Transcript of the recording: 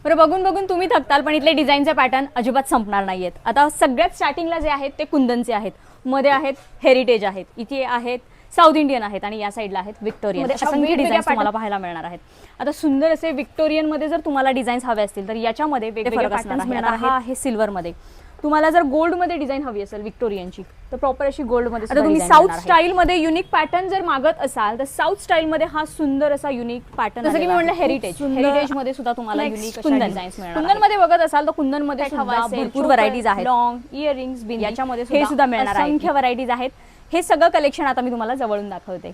बरं, बघून बघून तुम्ही थकताल, पण इथले डिझाईनचे पॅटर्न अजिबात संपणार नाहीयेत. आता सगळ्यात स्टार्टिंगला जे आहेत ते कुंदनचे आहेत, मध्ये आहेत हेरिटेज आहेत, इथे आहेत साऊथ इंडियन आहेत आणि या साईडला आहेत व्हिक्टोरियन. असंख्य डिझाईन्स तुम्हाला पाहायला मिळणार आहेत. आता सुंदर असे व्हिक्टोरियन मध्ये जर तुम्हाला डिझाईन्स हवे असतील तर याच्यामध्ये वेगवेगळे पॅटर्न्स मिळणार आहेत. हा आहे सिल्वर मध्ये. तुम्हाला जर गोल्ड मध्ये डिझाईन हवी असेल व्हिक्टोरियनची तर प्रॉपर अशी गोल्ड मध्ये. आता तुम्ही साऊथ स्टाईल मध्ये युनिक पॅटर्न जर मागत असाल तर साऊथ स्टाईल मध्ये हा सुंदर असा युनिक पॅटर्न, जसं की मी म्हटलं हेरिटेज मध्ये सुद्धा तुम्हाला युनिक डिझाईन्स मिळणार. कुंदन मध्ये बघत असाल तर कुंदन मध्ये भरपूर व्हरायटीज आहेत. लॉंग इयरिंग्स बिन याच्यामध्ये हे सुद्धा मिळणार आहे. असंख्य व्हरायटीज आहेत. हे सगळं कलेक्शन आता मी तुम्हाला जवळून दाखवते.